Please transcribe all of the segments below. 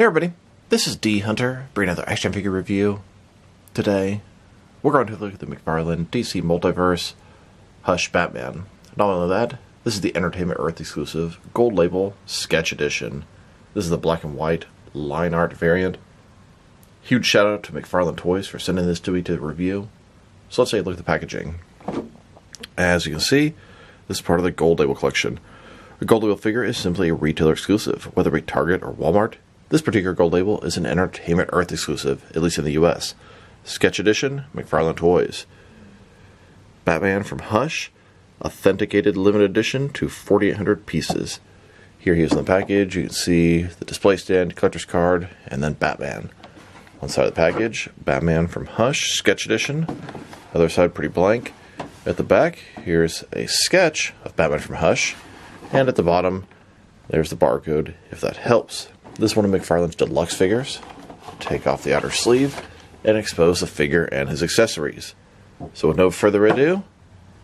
Hey everybody, this is D Hunter, bringing another action figure review. Today, we're going to look at the McFarlane DC Multiverse Hush Batman. Not only that, this is the Entertainment Earth exclusive Gold Label Sketch Edition. This is the black and white line art variant. Huge shout out to McFarlane Toys for sending this to me to review. So let's take a look at the packaging. As you can see, this is part of the Gold Label collection. A Gold Label figure is simply a retailer exclusive, whether it be Target or Walmart. This particular Gold Label is an Entertainment Earth exclusive, at least in the US. Sketch Edition, McFarlane Toys. Batman from Hush, authenticated limited edition to 4,800 pieces. Here he is in the package. You can see the display stand, collector's card, and then Batman. One side of the package, Batman from Hush, Sketch Edition. Other side pretty blank. At the back, here's a sketch of Batman from Hush. And at the bottom, there's the barcode, if that helps. This is one of McFarlane's deluxe figures. Take off the outer sleeve and expose the figure and his accessories. So with no further ado,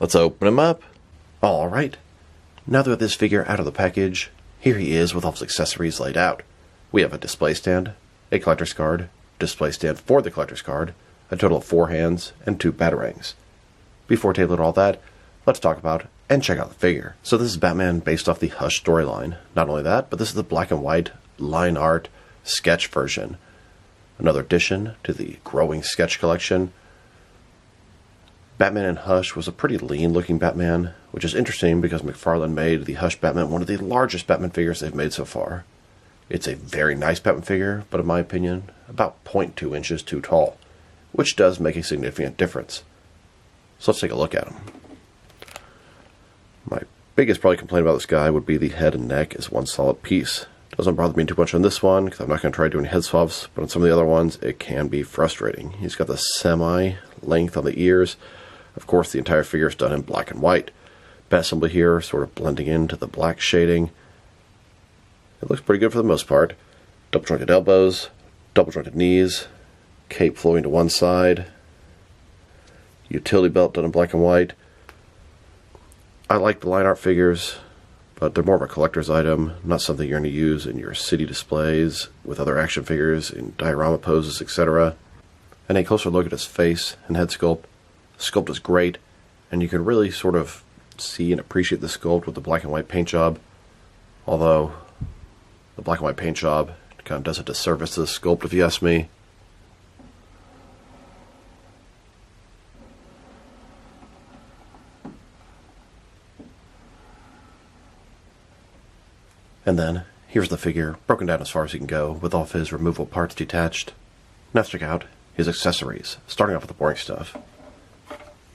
let's open him up. Alright, now that we have this figure out of the package, here he is with all his accessories laid out. We have a display stand, a collector's card, display stand for the collector's card, a total of 4 hands, and 2 batarangs. Before tabling all that, let's talk about and check out the figure. So this is Batman based off the Hush storyline. Not only that, but this is the black and white line art sketch version. Another addition to the growing sketch collection. Batman in Hush was a pretty lean looking Batman, which is interesting because McFarlane made the Hush Batman one of the largest Batman figures they've made so far. It's a very nice Batman figure, but in my opinion, about 0.2 inches too tall, which does make a significant difference. So let's take a look at him. My biggest probably complaint about this guy would be the head and neck as one solid piece. Doesn't bother me too much on this one, because I'm not going to try doing head swaps, but on some of the other ones, it can be frustrating. He's got the semi-length on the ears. Of course, the entire figure is done in black and white. Bat assembly here, sort of blending into the black shading. It looks pretty good for the most part. Double jointed elbows, double jointed knees, cape flowing to one side, utility belt done in black and white. I like the line art figures, but they're more of a collector's item, not something you're going to use in your city displays with other action figures in diorama poses, etc. And a closer look at his face and head sculpt. The sculpt is great, and you can really sort of see and appreciate the sculpt with the black and white paint job, although the black and white paint job kind of does a disservice to the sculpt if you ask me. And then, here's the figure, broken down as far as you can go, with all of his removable parts detached. Now let's check out his accessories, starting off with the boring stuff.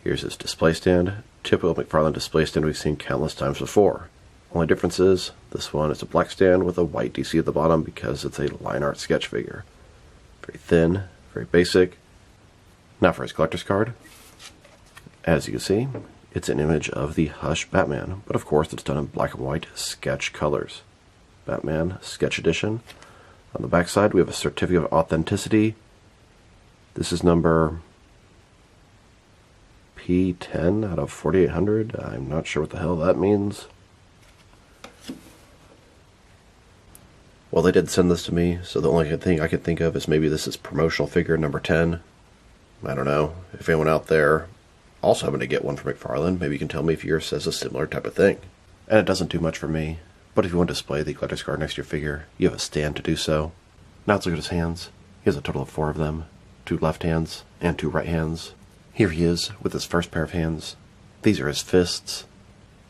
Here's his display stand, typical McFarlane display stand we've seen countless times before. Only difference is, this one is a black stand with a white DC at the bottom because it's a line art sketch figure. Very thin, very basic. Now for his collector's card. As you can see, it's an image of the Hush Batman, but of course it's done in black and white sketch colors. Batman Sketch Edition. On the back side, we have a certificate of authenticity. This is number P10 out of 4,800. I'm not sure what the hell that means. Well, they did send this to me, so the only thing I could think of is maybe this is promotional figure number 10. I don't know. If anyone out there also having to get one from McFarlane, maybe you can tell me if yours says a similar type of thing. And it doesn't do much for me. But if you want to display the collector's card next to your figure, you have a stand to do so. Now let's look at his hands. He has a total of 4 of them. 2 left hands and 2 right hands. Here he is with his first pair of hands. These are his fists.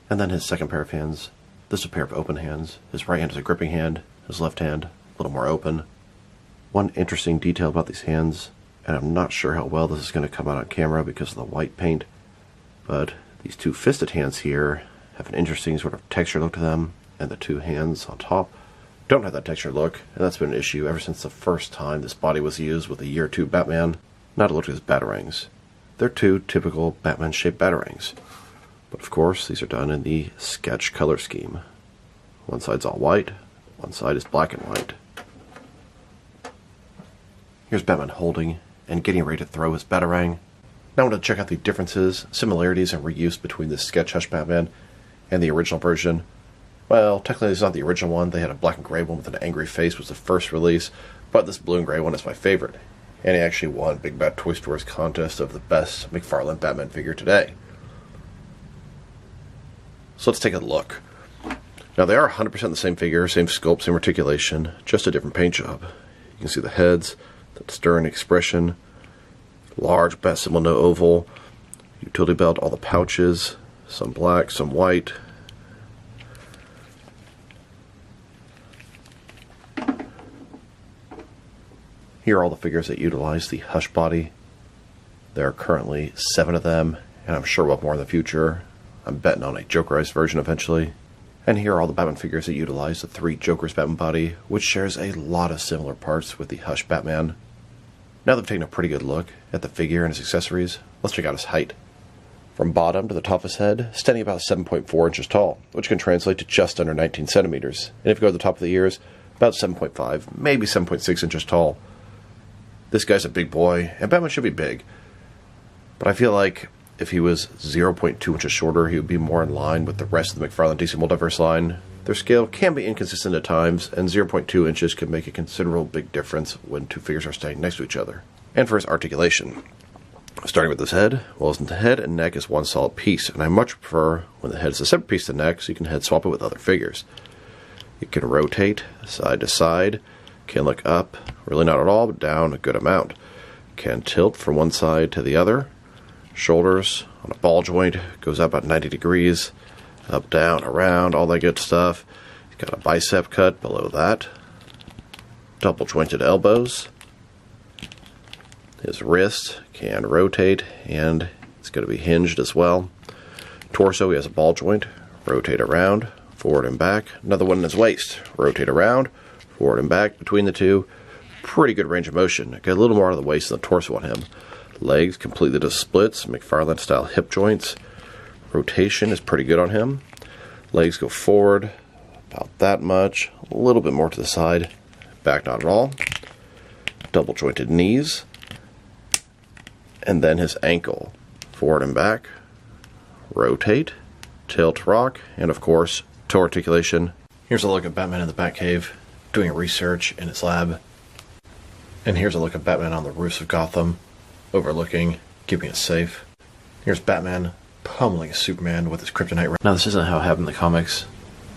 And then his second pair of hands. This is a pair of open hands. His right hand is a gripping hand. His left hand, a little more open. One interesting detail about these hands, and I'm not sure how well this is going to come out on camera because of the white paint, but these 2 fisted hands here have an interesting sort of texture look to them. And the 2 hands on top don't have that texture look, and that's been an issue ever since the first time this body was used with the Year 2 Batman. Now to look at his batarangs. They're 2 typical Batman-shaped batarangs, but of course these are done in the sketch color scheme. One side's all white, one side is black and white. Here's Batman holding and getting ready to throw his batarang. Now I want to check out the differences, similarities, and reuse between the sketch Hush Batman and the original version. Well, technically it's not the original one. They had a black and gray one with an angry face, was the first release, but this blue and gray one is my favorite. And he actually won Big Bad Toy Store's contest of the best McFarlane Batman figure today. So let's take a look. Now they are 100% the same figure, same sculpt, same articulation, just a different paint job. You can see the heads, that stern expression, large bat symbol, no oval, utility belt, all the pouches, some black, some white. Here are all the figures that utilize the Hush body. There are currently 7 of them, and I'm sure we'll have more in the future. I'm betting on a Jokerized version eventually. And here are all the Batman figures that utilize the 3 Joker's Batman body, which shares a lot of similar parts with the Hush Batman. Now that we've taken a pretty good look at the figure and his accessories, let's check out his height. From bottom to the top of his head, standing about 7.4 inches tall, which can translate to just under 19 centimeters. And if you go to the top of the ears, about 7.5, maybe 7.6 inches tall. This guy's a big boy, and Batman should be big. But I feel like if he was 0.2 inches shorter, he would be more in line with the rest of the McFarlane DC Multiverse line. Their scale can be inconsistent at times, and 0.2 inches can make a considerable big difference when 2 figures are standing next to each other. And for his articulation, starting with his head, well, the head and neck is one solid piece, and I much prefer when the head is a separate piece to the neck, so you can head swap it with other figures. It can rotate side to side, can look up, really not at all, but down a good amount. Can tilt from one side to the other. Shoulders on a ball joint, goes up about 90 degrees, up, down, around, all that good stuff. He's got a bicep cut below that. Double jointed elbows. His wrist can rotate, and it's going to be hinged as well. Torso, he has a ball joint, rotate around, forward and back. Another one in his waist, rotate around, forward and back between the two. Pretty good range of motion. Got a little more out of the waist than the torso on him. Legs completely to splits, McFarlane style hip joints. Rotation is pretty good on him. Legs go forward about that much, a little bit more to the side, back not at all. Double jointed knees. And then his ankle, forward and back, rotate, tilt, rock, and of course, toe articulation. Here's a look at Batman in the Batcave, doing research in his lab. And here's a look at Batman on the roofs of Gotham, overlooking, keeping it safe. Here's Batman pummeling Superman with his kryptonite. Now this isn't how it happened in the comics,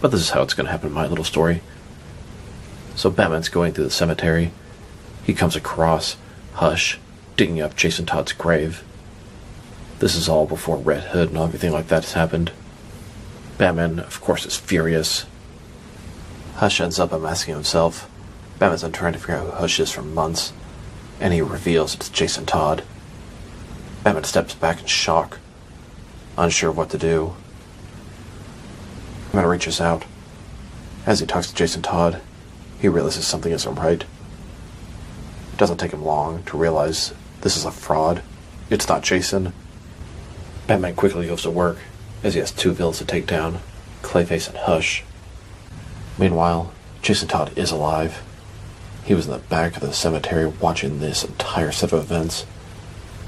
but this is how it's going to happen in my little story. So Batman's going through the cemetery. He comes across Hush digging up Jason Todd's grave. This is all before Red Hood and everything like that has happened. Batman, of course, is furious. Hush ends up unmasking himself. Batman's been trying to figure out who Hush is for months, and he reveals it's Jason Todd. Batman steps back in shock, unsure of what to do. Batman reaches out. As he talks to Jason Todd, he realizes something isn't right. It doesn't take him long to realize this is a fraud. It's not Jason. Batman quickly goes to work, as he has 2 villains to take down, Clayface and Hush. Meanwhile, Jason Todd is alive. He was in the back of the cemetery watching this entire set of events.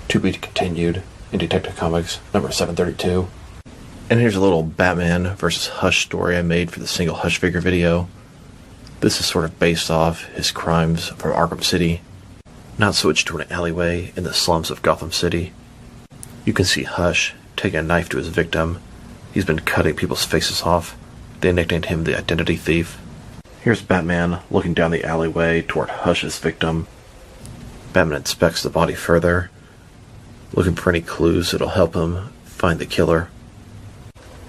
To be continued in Detective Comics number 732. And here's a little Batman versus Hush story I made for the single Hush figure video. This is sort of based off his crimes from Arkham City. Now switched to an alleyway in the slums of Gotham City. You can see Hush taking a knife to his victim. He's been cutting people's faces off. They nicknamed him the Identity Thief. Here's Batman looking down the alleyway toward Hush's victim. Batman inspects the body further, looking for any clues that'll help him find the killer.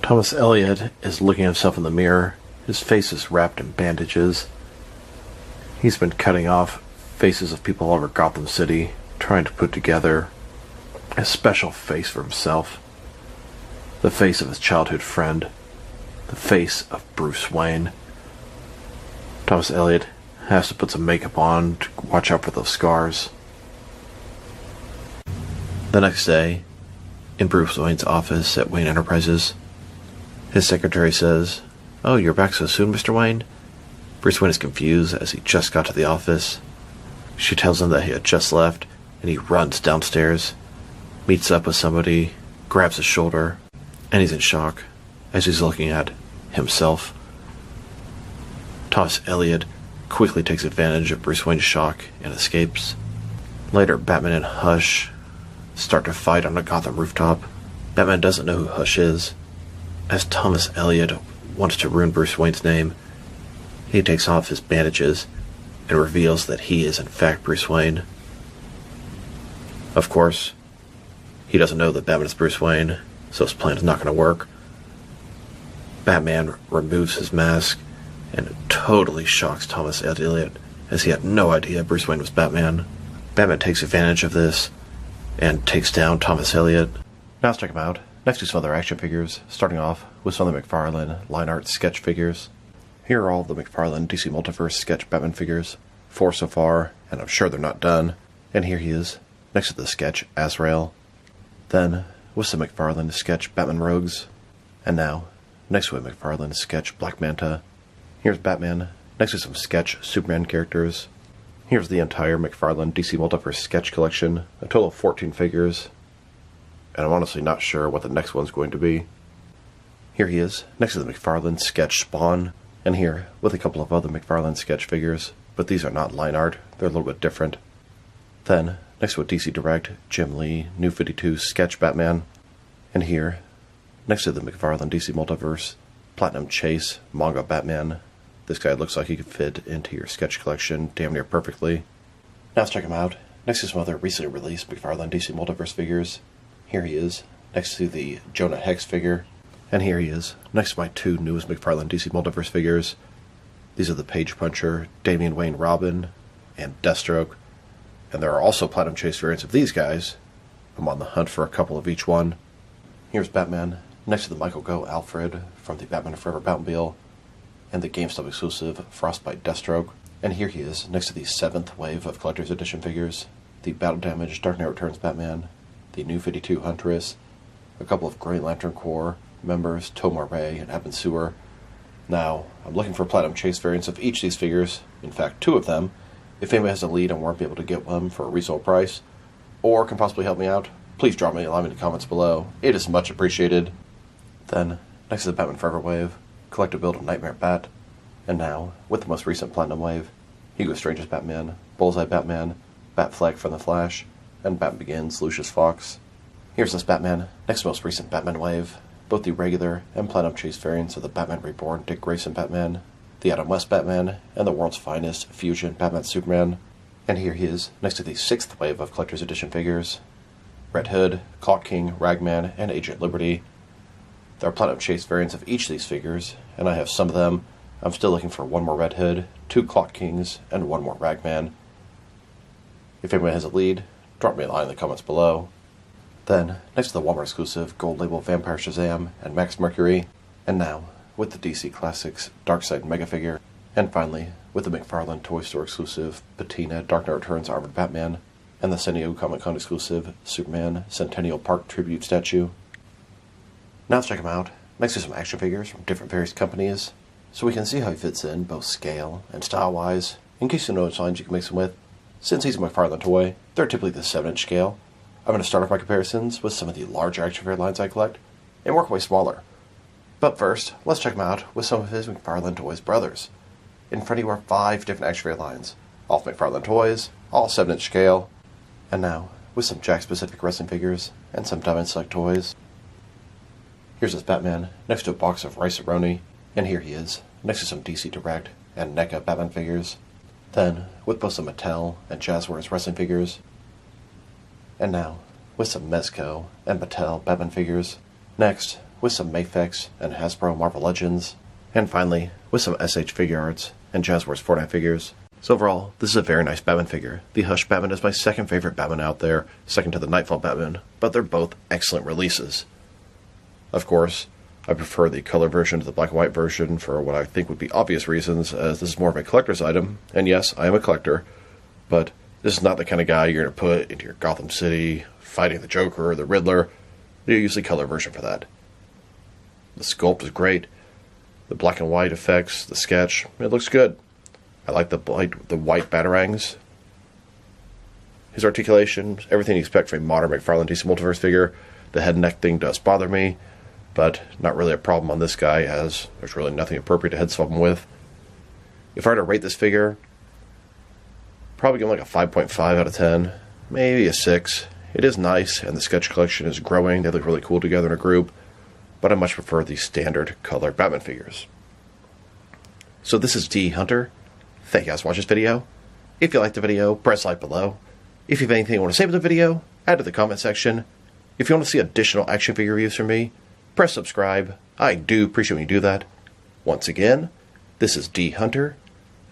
Thomas Elliot is looking at himself in the mirror. His face is wrapped in bandages. He's been cutting off faces of people all over Gotham City, trying to put together a special face for himself. The face of his childhood friend. The face of Bruce Wayne. Thomas Elliot has to put some makeup on to watch out for those scars. The next day, in Bruce Wayne's office at Wayne Enterprises, his secretary says, "Oh, you're back so soon, Mr. Wayne?" Bruce Wayne is confused as he just got to the office. She tells him that he had just left, and he runs downstairs, meets up with somebody, grabs his shoulder, and he's in shock as he's looking at himself. Thomas Elliot quickly takes advantage of Bruce Wayne's shock and escapes. Later, Batman and Hush start to fight on a Gotham rooftop. Batman doesn't know who Hush is. As Thomas Elliot wants to ruin Bruce Wayne's name, he takes off his bandages and reveals that he is in fact Bruce Wayne. Of course, he doesn't know that Batman is Bruce Wayne, so his plan is not going to work. Batman removes his mask and it totally shocks Thomas Elliot, as he had no idea Bruce Wayne was Batman. Batman takes advantage of this and takes down Thomas Elliot. Now let's check him out. Next to some other action figures, starting off with some of the McFarlane line art sketch figures. Here are all the McFarlane DC Multiverse sketch Batman figures. 4 so far, and I'm sure they're not done. And here he is, next to the sketch Azrael. Then, with some McFarlane sketch Batman Rogues. And now, next to a McFarlane sketch Black Manta. Here's Batman, next to some sketch Superman characters. Here's the entire McFarlane DC Multiverse sketch collection, a total of 14 figures. And I'm honestly not sure what the next one's going to be. Here he is, next to the McFarlane sketch Spawn. And here, with a couple of other McFarlane sketch figures, but these are not line art, they're a little bit different. Then, next to a DC Direct, Jim Lee, New 52 sketch Batman. And here, next to the McFarlane DC Multiverse, Platinum Chase manga Batman. This guy looks like he could fit into your sketch collection damn near perfectly. Now let's check him out. Next to some other recently released McFarlane DC Multiverse figures. Here he is, next to the Jonah Hex figure. And here he is, next to my 2 newest McFarlane DC Multiverse figures. These are the Page Puncher, Damian Wayne Robin, and Deathstroke. And there are also Platinum Chase variants of these guys. I'm on the hunt for a couple of each one. Here's Batman, next to the Michael Go Alfred from the Batman Forever Batmobile, and the GameStop exclusive Frostbite Deathstroke. And here he is, next to the 7th wave of Collector's Edition figures, the Battle Damage Dark Knight Returns Batman, the New 52 Huntress, a couple of Green Lantern Corps members, Tomar Ray and Eben Sewer. Now, I'm looking for Platinum Chase variants of each of these figures, in fact 2 of them. If anybody has a lead and won't be able to get one for a resale price, or can possibly help me out, please drop me a line in the comments below. It is much appreciated. Then, next to the Batman Forever wave, collector build of Nightmare Bat. And now, with the most recent Platinum wave, Hugo Strange's Batman, Bullseye Batman, Batfleck from The Flash, and Batman Begins Lucius Fox. Here's this Batman, next to the most recent Batman wave, both the regular and Platinum Chase variants of the Batman Reborn Dick Grayson Batman, the Adam West Batman, and the world's finest fusion Batman Superman. And here he is, next to the 6th wave of Collector's Edition figures, Red Hood, Clock King, Ragman, and Agent Liberty. There are Platinum Chase variants of each of these figures, and I have some of them. I'm still looking for 1 more Red Hood, 2 Clock Kings, and 1 more Ragman. If anyone has a lead, drop me a line in the comments below. Then, next to the Walmart exclusive Gold Label Vampire Shazam and Max Mercury. And now, with the DC Classics Darkseid Mega Figure. And finally, with the McFarlane Toy Store exclusive Patina Dark Knight Returns Armored Batman. And the San Diego Comic Con exclusive Superman Centennial Park Tribute Statue. Now let's check him out, next to some action figures from different various companies, so we can see how he fits in both scale and style-wise, in case you know which lines you can mix him with. Since he's a McFarlane toy, they're typically the 7-inch scale. I'm going to start off my comparisons with some of the larger action figure lines I collect, and work way smaller. But first, let's check him out with some of his McFarlane Toys brothers. In front of you are 5 different action figure lines, all McFarlane toys, all 7-inch scale, and now, with some Jack-specific wrestling figures, and some Diamond Select toys. Here's this Batman, next to a box of Rice-A-Roni, and here he is, next to some DC Direct and NECA Batman figures. Then, with both some Mattel and Jazzwares wrestling figures. And now, with some Mezco and Mattel Batman figures. Next, with some Mafex and Hasbro Marvel Legends. And finally, with some SH Figure Arts and Jazzwares Fortnite figures. So overall, this is a very nice Batman figure. The Hush Batman is my second favorite Batman out there, second to the Nightfall Batman, but they're both excellent releases. Of course, I prefer the color version to the black and white version for what I think would be obvious reasons, as this is more of a collector's item, and yes, I am a collector, but this is not the kind of guy you're going to put into your Gotham City, fighting the Joker or the Riddler. You use the color version for that. The sculpt is great, the black and white effects, the sketch, it looks good. I like the white batarangs. His articulation, everything you expect from a modern McFarlane DC Multiverse figure. The head and neck thing does bother me, but not really a problem on this guy, as there's really nothing appropriate to head swap him with. If I were to rate this figure, probably give like a 5.5 out of 10, maybe a 6. It is nice, and the sketch collection is growing. They look really cool together in a group, but I much prefer the standard color Batman figures. So this is D Hunter. Thank you guys for watching this video. If you liked the video, press like below. If you have anything you want to say about the video, add to the comment section. If you want to see additional action figure reviews from me, press subscribe. I do appreciate when you do that. Once again, this is D Hunter.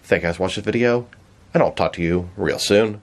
Thank you guys for watching this video, and I'll talk to you real soon.